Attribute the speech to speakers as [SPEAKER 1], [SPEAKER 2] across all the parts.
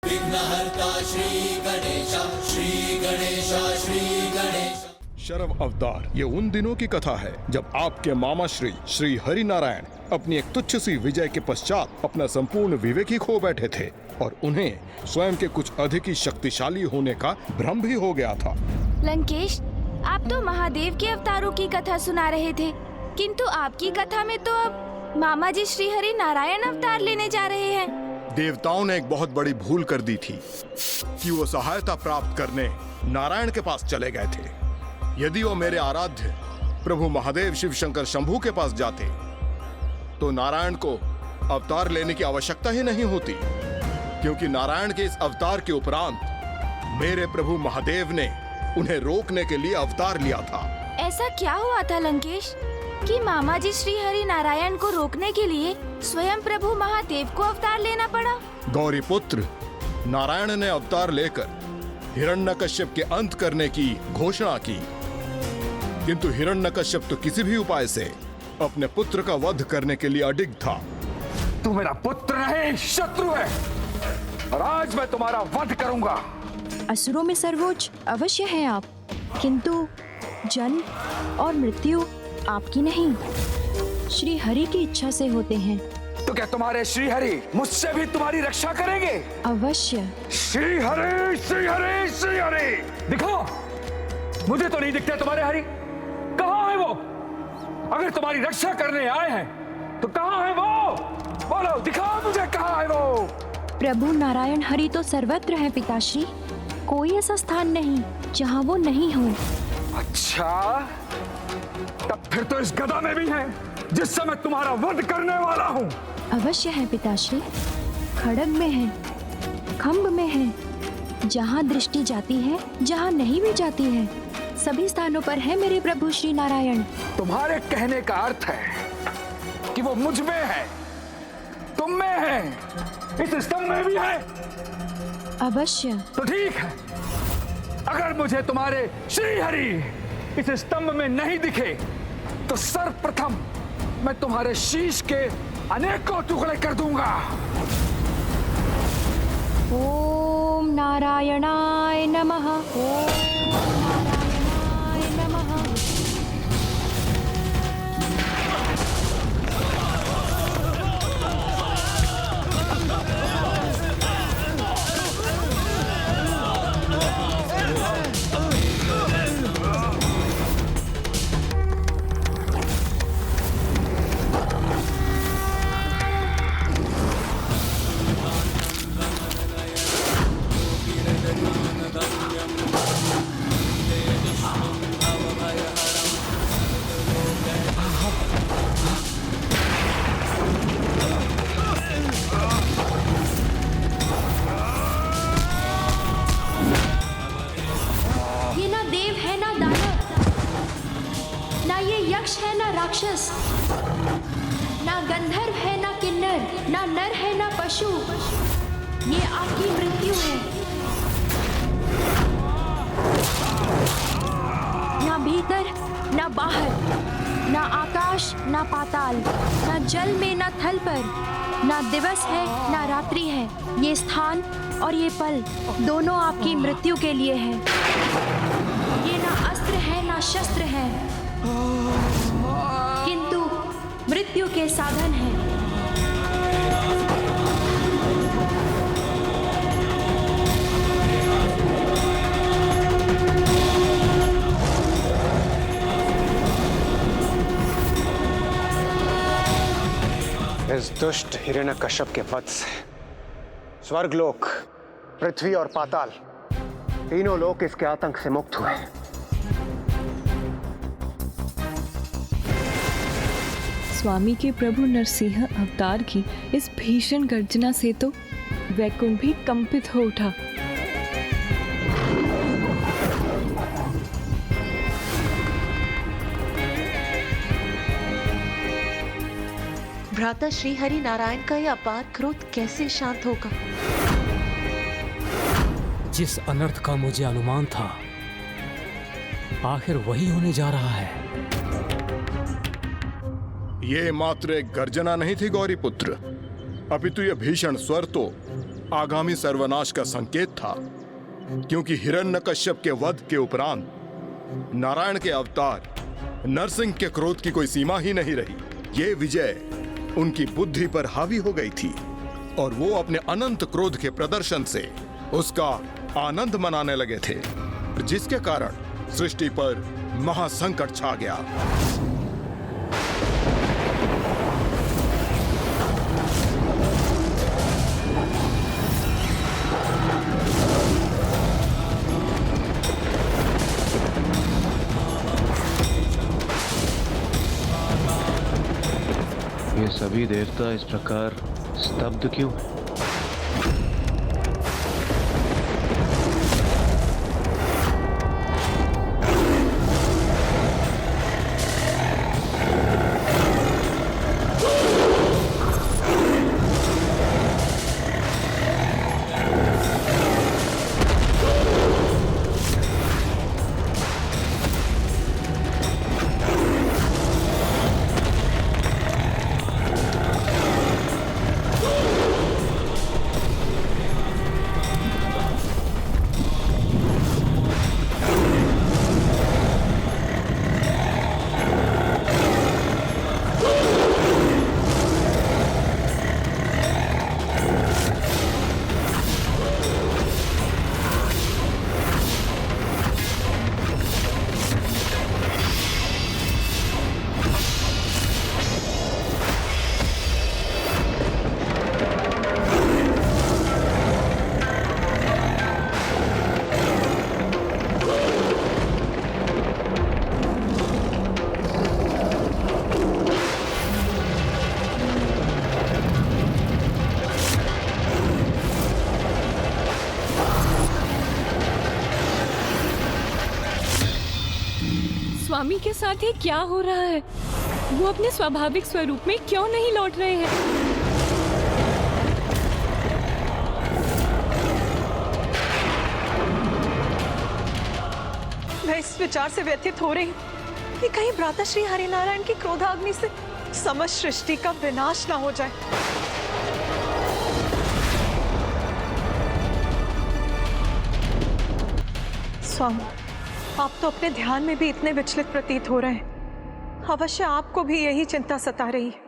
[SPEAKER 1] विघ्नहर्ता श्री गणेश, श्री गणेश, श्री गणेश।
[SPEAKER 2] शरव अवतार ये उन दिनों की कथा है जब आपके मामा श्री हरि नारायण अपनी एक तुच्छ सी विजय के पश्चात अपना संपूर्ण विवेक ही खो बैठे थे और उन्हें स्वयं के कुछ अधिक ही शक्तिशाली होने का भ्रम भी हो गया था।
[SPEAKER 3] लंकेश, आप तो महादेव के अवतारों की कथा सुना रहे थे, किंतु आपकी कथा में तो अब मामा जी श्री हरि नारायण अवतार लेने जा रहे हैं।
[SPEAKER 2] देवताओं ने एक बहुत बड़ी भूल कर दी थी कि वो सहायता प्राप्त करने नारायण के पास चले गए थे। यदि वो मेरे आराध्य प्रभु महादेव शिव शंकर शंभू के पास जाते तो नारायण को अवतार लेने की आवश्यकता ही नहीं होती, क्योंकि नारायण के इस अवतार के उपरांत मेरे प्रभु महादेव ने उन्हें रोकने के लिए अवतार लिया था।
[SPEAKER 3] ऐसा क्या हुआ था लंकेश कि मामा जी श्री हरि नारायण को रोकने के लिए स्वयं प्रभु महादेव को अवतार लेना पड़ा?
[SPEAKER 2] गौरी पुत्र, नारायण ने अवतार लेकर हिरण्यकश्यप के अंत करने की घोषणा की, किंतु हिरण्यकश्यप तो किसी भी उपाय से अपने पुत्र का वध करने के लिए अडिग था।
[SPEAKER 4] तू मेरा पुत्र नहीं, शत्रु है, और आज मैं तुम्हारा वध करूंगा।
[SPEAKER 5] असुरों में सर्वोच्च अवश्य हैं आप, किंतु जन्म और मृत्यु आपकी नहीं, श्री हरि की इच्छा से होते हैं।
[SPEAKER 4] तो क्या तुम्हारे श्री हरि मुझसे भी तुम्हारी रक्षा करेंगे?
[SPEAKER 5] अवश्य।
[SPEAKER 4] श्री हरि, श्री हरि, श्री हरि। दिखो, मुझे तो नहीं दिखते तुम्हारे हरि। कहाँ है वो? अगर तुम्हारी रक्षा करने आए हैं तो कहाँ है वो? बोलो, दिखाओ मुझे, कहाँ है वो?
[SPEAKER 5] प्रभु नारायण हरि तो सर्वत्र हैं पिताश्री, कोई ऐसा स्थान नहीं जहाँ वो नहीं हो।
[SPEAKER 4] अच्छा, तब फिर तो इस गदा में भी है जिससे मैं तुम्हारा वध करने वाला हूँ।
[SPEAKER 5] अवश्य है पिताश्री, खड्ग में है, खम्भ में है, जहाँ दृष्टि जाती है, जहाँ नहीं भी जाती है, सभी स्थानों पर है मेरे प्रभु श्री नारायण।
[SPEAKER 4] तुम्हारे कहने का अर्थ है कि वो मुझ में है, तुम में है, इस स्तंभ में भी है।
[SPEAKER 5] अवश्य।
[SPEAKER 4] तो ठीक है, अगर मुझे तुम्हारे श्री हरि इस स्तंभ में नहीं दिखे तो सर्वप्रथम मैं तुम्हारे शीश के अनेकों टुकड़े कर दूंगा।
[SPEAKER 5] ओम नारायणाय नमः। ओम नारायणाय नमः। राक्षस, ना गंधर्व है ना किन्नर, ना नर है ना पशु, ये आपकी मृत्यु है। ना भीतर ना बाहर, ना आकाश ना पाताल, ना जल में ना थल पर, ना दिवस है ना रात्रि है, ये स्थान और ये पल दोनों आपकी मृत्यु के लिए है। ये ना अस्त्र है ना शस्त्र है, किंतु मृत्यु के साधन हैं।
[SPEAKER 6] इस दुष्ट हिरण्यकश्यप के वध से स्वर्गलोक, पृथ्वी और पाताल तीनों लोक इसके आतंक से मुक्त हुए।
[SPEAKER 7] स्वामी के प्रभु नरसिंह अवतार की इस भीषण गर्जना से तो वैकुंठ भी कंपित हो उठा।
[SPEAKER 8] भ्राता श्री हरि नारायण का यह अपार क्रोध कैसे शांत होगा?
[SPEAKER 9] जिस अनर्थ का मुझे अनुमान था, आखिर वही होने जा रहा है।
[SPEAKER 2] ये मात्र एक गर्जना नहीं थी गौरी पुत्र, अपितु ये भीषण स्वर तो आगामी सर्वनाश का संकेत था, क्योंकि हिरण्यकश्यप के वध के उपरांत नारायण के अवतार नरसिंह के क्रोध की कोई सीमा ही नहीं रही। ये विजय उनकी बुद्धि पर हावी हो गई थी और वो अपने अनंत क्रोध के प्रदर्शन से उसका आनंद मनाने लगे थे, जिसके कारण सृष्टि पर महासंकट छा गया।
[SPEAKER 6] ये सभी देवता इस प्रकार स्तब्ध क्यों हैं?
[SPEAKER 7] स्वामी के साथ ये क्या हो रहा है? वो अपने स्वाभाविक स्वरूप में क्यों नहीं लौट रहे हैं?
[SPEAKER 8] मैं इस विचार से व्यथित हो रही हूँ कि कहीं भ्राता श्री हरिनारायण की क्रोधाग्नि से समस्त सृष्टि का विनाश ना हो जाए। स्वामी, आप तो अपने ध्यान में भी इतने विचलित प्रतीत हो रहे हैं। अवश्य आपको भी यही चिंता सता रही है।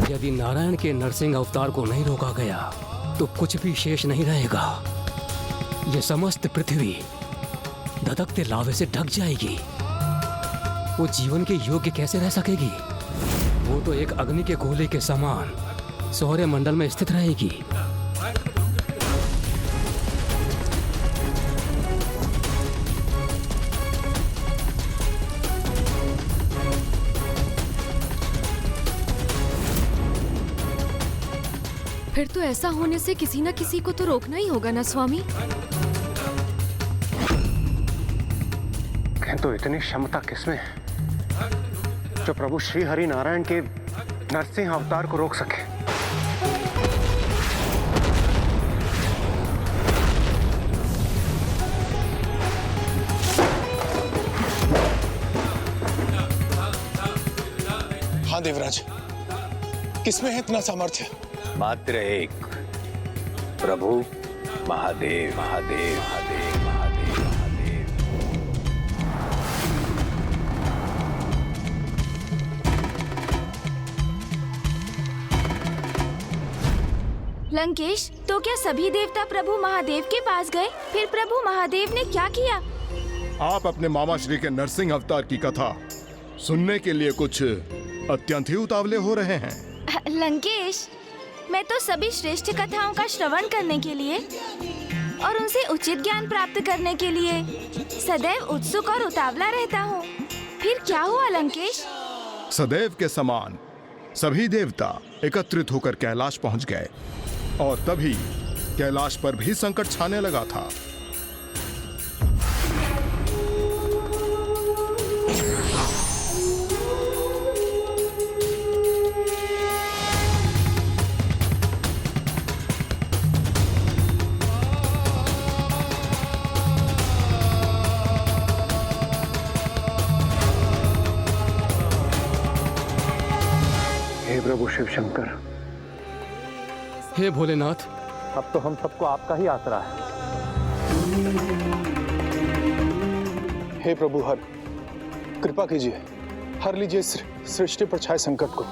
[SPEAKER 9] यदि नारायण के नरसिंह अवतार को नहीं रोका गया तो कुछ भी शेष नहीं रहेगा। ये समस्त पृथ्वी धधकते लावे से ढक जाएगी। वो जीवन के योग्य कैसे रह सकेगी? वो तो एक अग्नि के गोले के समान सौर्य मंडल में स्थित रहेगी।
[SPEAKER 5] फिर तो ऐसा होने से किसी न किसी को तो रोकना ही होगा ना स्वामी।
[SPEAKER 6] किंतु इतनी क्षमता किसमें है जो प्रभु श्री हरि नारायण के नरसिंह अवतार को रोक सके?
[SPEAKER 10] हाँ देवराज, किसमें है इतना सामर्थ्य?
[SPEAKER 11] मात्र एक, प्रभु महादेव महादेव महादेव महादेव महादेव।
[SPEAKER 3] लंकेश, तो क्या सभी देवता प्रभु महादेव के पास गए? फिर प्रभु महादेव ने क्या किया?
[SPEAKER 2] आप अपने मामा श्री के नरसिंह अवतार की कथा सुनने के लिए कुछ अत्यंत ही उतावले हो रहे हैं।
[SPEAKER 3] लंकेश, मैं तो सभी श्रेष्ठ कथाओं का श्रवण करने के लिए और उनसे उचित ज्ञान प्राप्त करने के लिए सदैव उत्सुक और उतावला रहता हूँ। फिर क्या हुआ लंकेश?
[SPEAKER 2] सदैव के समान सभी देवता एकत्रित होकर कैलाश पहुंच गए और तभी कैलाश पर भी संकट छाने लगा था।
[SPEAKER 6] हे प्रभु शिव शंकर,
[SPEAKER 9] हे भोलेनाथ,
[SPEAKER 6] अब तो हम सबको आपका ही आसरा है।
[SPEAKER 10] हे प्रभु हर कृपा कीजिए, हर लीजिए इस सृष्टि पर छाए संकट को।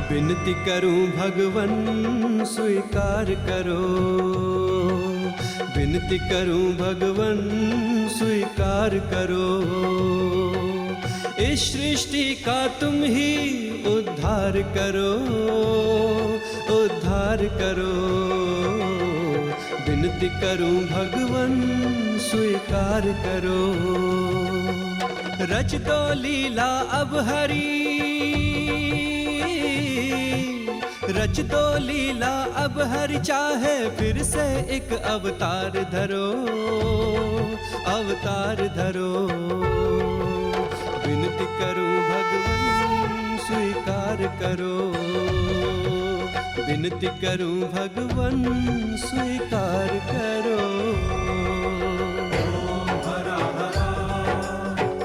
[SPEAKER 12] विनती करूं भगवन स्वीकार करो, विनती करूं भगवन स्वीकार करो। इस सृष्टि का तुम ही उद्धार करो, उद्धार करो। विनती करूं भगवन स्वीकार करो। रच दो लीला अब हरी, रच दो लीला अब हर चाहे फिर से एक अवतार धरो, अवतार धरो। विनती करूं भगवन स्वीकार करो, विनती करूं भगवन स्वीकार करो। हरा हरा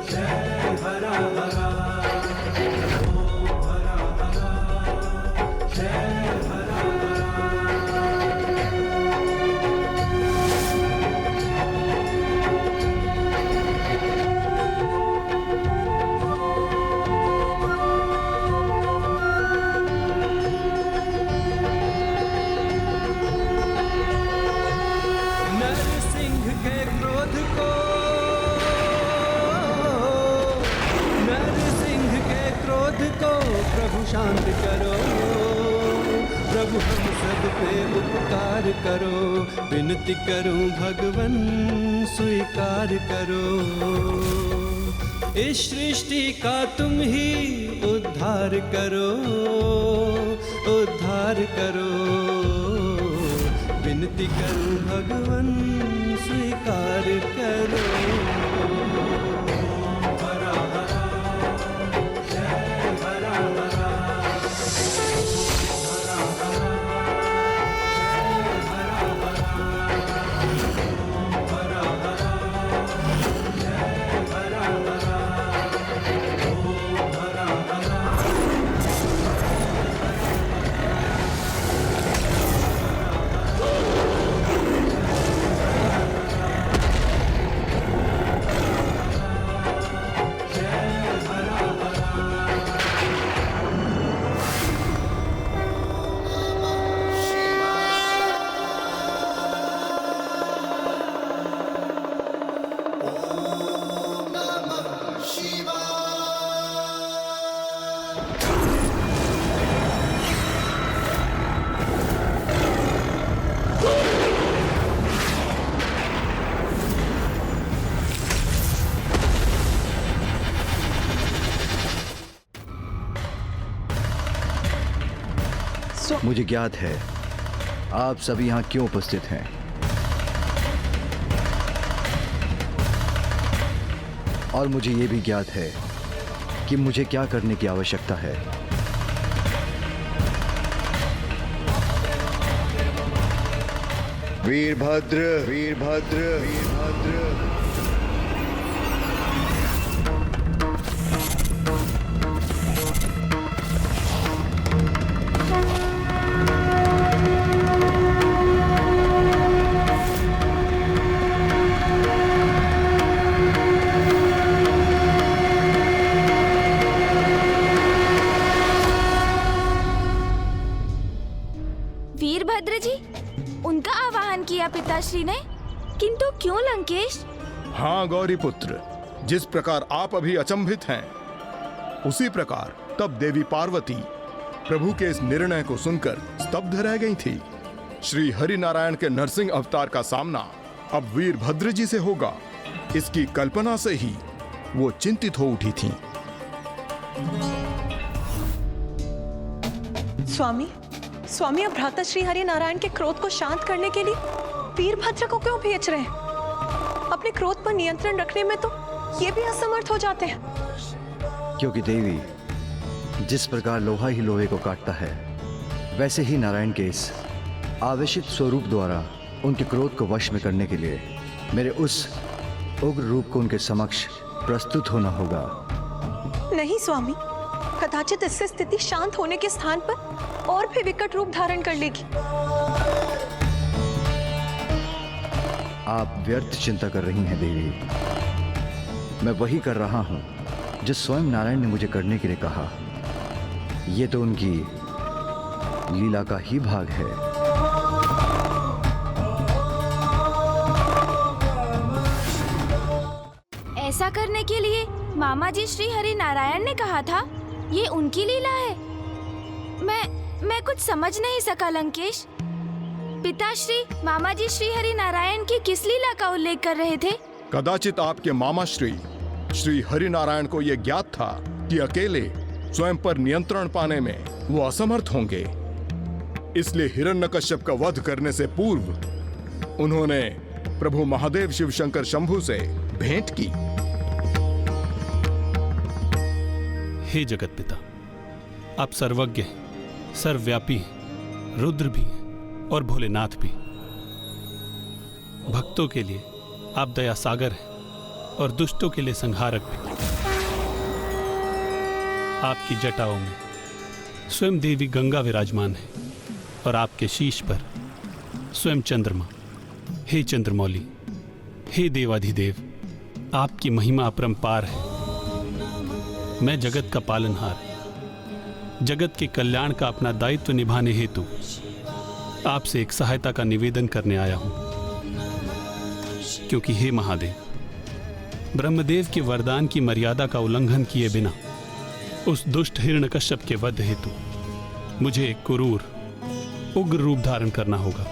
[SPEAKER 12] जय हरा हरा, शांत करो प्रभु, हम सब पे उपकार करो। विनती करूं भगवन स्वीकार करो। इस सृष्टि का तुम ही उद्धार करो, उद्धार करो। विनती करूं भगवन स्वीकार करो।
[SPEAKER 13] मुझे ज्ञात है आप सभी यहाँ क्यों उपस्थित हैं। और मुझे ये भी ज्ञात है कि मुझे क्या करने की आवश्यकता है। वीरभद्र, वीरभद्र, वीरभद्र।
[SPEAKER 3] वीरभद्र जी, उनका आवाहन किया पिताश्री ने, किंतु क्यों लंकेश?
[SPEAKER 2] हाँ गौरी पुत्र, जिस प्रकार आप अभी अचंभित हैं, उसी प्रकार तब देवी पार्वती प्रभु के इस निर्णय को सुनकर स्तब्ध रह गई थी। श्री हरि नारायण के नरसिंह अवतार का सामना अब वीरभद्र जी से होगा, इसकी कल्पना से ही वो चिंतित हो उठी थीं।
[SPEAKER 8] स्वामी अब भ्राता श्री हरि नारायण के क्रोध को शांत करने के लिए वीरभद्र को क्यों भेज रहे हैं? अपने क्रोध पर नियंत्रण रखने में तो ये भी असमर्थ हो जाते हैं।
[SPEAKER 13] क्योंकि देवी, जिस प्रकार लोहा ही लोहे को काटता है, वैसे ही नारायण के इस आवेशित स्वरूप द्वारा उनके क्रोध को वश में करने के लिए मेरे उस उग्र रूप को उनके समक्ष प्रस्तुत होना होगा।
[SPEAKER 8] नहीं स्वामी, कदाचित इससे स्थिति शांत होने के स्थान पर और भी विकट रूप धारण कर लेगी।
[SPEAKER 13] आप व्यर्थ चिंता कर रही हैं देवी। मैं वही कर रहा हूं जो स्वयं नारायण ने मुझे करने के लिए कहा। यह तो उनकी लीला का ही भाग है।
[SPEAKER 3] ऐसा करने के लिए मामा जी श्री हरि नारायण ने कहा था, ये उनकी लीला है। मैं कुछ समझ नहीं सका लंकेश। पिताश्री मामा जी श्री हरि नारायण की किस लीला का उल्लेख कर रहे थे?
[SPEAKER 2] कदाचित आपके मामा श्री हरि नारायण को यह ज्ञात था कि अकेले स्वयं पर नियंत्रण पाने में वो असमर्थ होंगे, इसलिए हिरण्यकश्यप का वध करने से पूर्व उन्होंने प्रभु महादेव शिव शंकर शंभु से भेंट की।
[SPEAKER 14] हे जगत पिता, आप सर्वज्ञ हैं, सर्वव्यापी हैं, रुद्र भी हैं और भोलेनाथ भी। भक्तों के लिए आप दया सागर हैं और दुष्टों के लिए संहारक भी। आपकी जटाओं में स्वयं देवी गंगा विराजमान है और आपके शीश पर स्वयं चंद्रमा। हे चंद्रमौली, हे देवाधिदेव, आपकी महिमा अपरंपार है। मैं जगत का पालनहार, जगत के कल्याण का अपना दायित्व निभाने हेतु आपसे एक सहायता का निवेदन करने आया हूं। क्योंकि हे महादेव, ब्रह्मदेव के वरदान की मर्यादा का उल्लंघन किए बिना उस दुष्ट हिरण्यकश्यप के वध हेतु मुझे एक क्रूर उग्र रूप धारण करना होगा।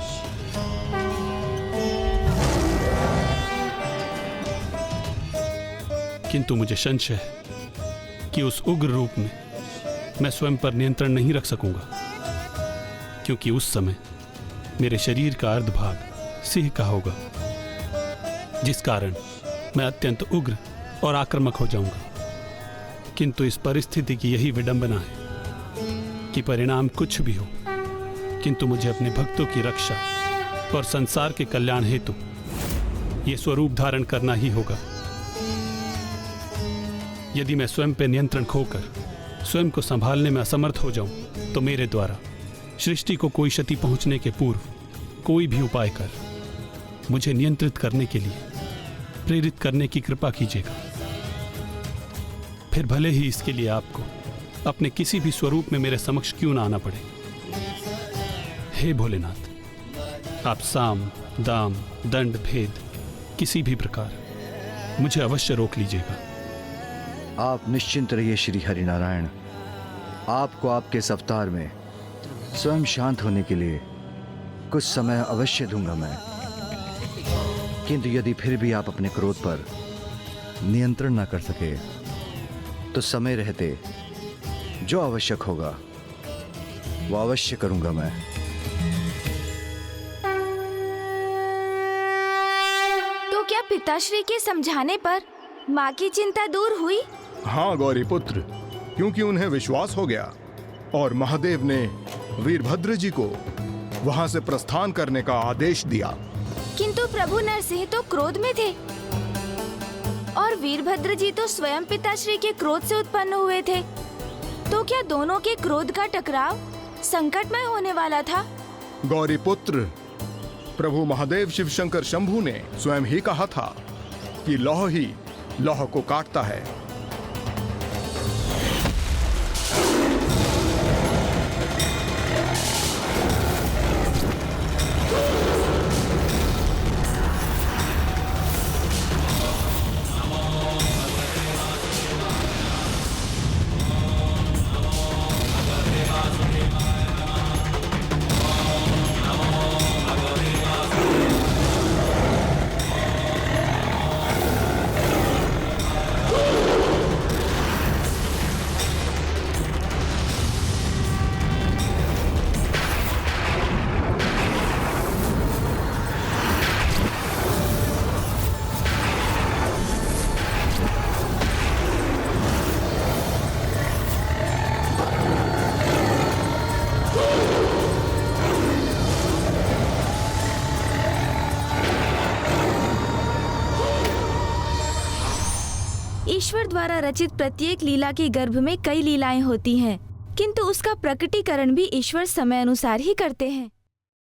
[SPEAKER 14] किंतु मुझे संशय है कि उस उग्र रूप में मैं स्वयं पर नियंत्रण नहीं रख सकूंगा, क्योंकि उस समय मेरे शरीर का अर्धभाग सिंह का होगा, जिस कारण मैं अत्यंत उग्र और आक्रामक हो जाऊंगा। किंतु इस परिस्थिति की यही विडंबना है कि परिणाम कुछ भी हो, किंतु मुझे अपने भक्तों की रक्षा और संसार के कल्याण हेतु ये स्वरूप धारण करना ही होगा। यदि मैं स्वयं पर नियंत्रण खोकर स्वयं को संभालने में असमर्थ हो जाऊं, तो मेरे द्वारा सृष्टि को कोई क्षति पहुंचने के पूर्व कोई भी उपाय कर मुझे नियंत्रित करने के लिए प्रेरित करने की कृपा कीजिएगा। फिर भले ही इसके लिए आपको अपने किसी भी स्वरूप में मेरे समक्ष क्यों ना आना पड़े। हे भोलेनाथ, आप साम, दाम, दंड, भेद किसी भी प्रकार मुझे अवश्य रोक लीजिएगा।
[SPEAKER 13] आप निश्चिंत रहिए श्री हरि नारायण। आपको आपके इस अवतार में स्वयं शांत होने के लिए कुछ समय अवश्य दूंगा मैं। किंतु यदि फिर भी आप अपने क्रोध पर नियंत्रण ना कर सके, तो समय रहते जो आवश्यक होगा वो अवश्य करूंगा मैं।
[SPEAKER 3] तो क्या पिताश्री के समझाने पर माँ की चिंता दूर हुई?
[SPEAKER 2] हाँ गौरी पुत्र, क्योंकि उन्हें विश्वास हो गया और महादेव ने वीरभद्र जी को वहां से प्रस्थान करने का आदेश दिया।
[SPEAKER 3] किंतु प्रभु नरसिंह तो क्रोध में थे और वीरभद्र जी तो स्वयं पिताश्री के क्रोध से उत्पन्न हुए थे। तो क्या दोनों के क्रोध का टकराव संकटमय होने वाला था?
[SPEAKER 2] गौरी पुत्र, प्रभु महादेव शिव शंकर शंभू ने स्वयं ही कहा था कि लौह ही लौह को काटता है।
[SPEAKER 3] ईश्वर द्वारा रचित प्रत्येक लीला के गर्भ में कई लीलाएं होती हैं, किंतु उसका प्रकटीकरण भी ईश्वर समय अनुसार ही करते हैं।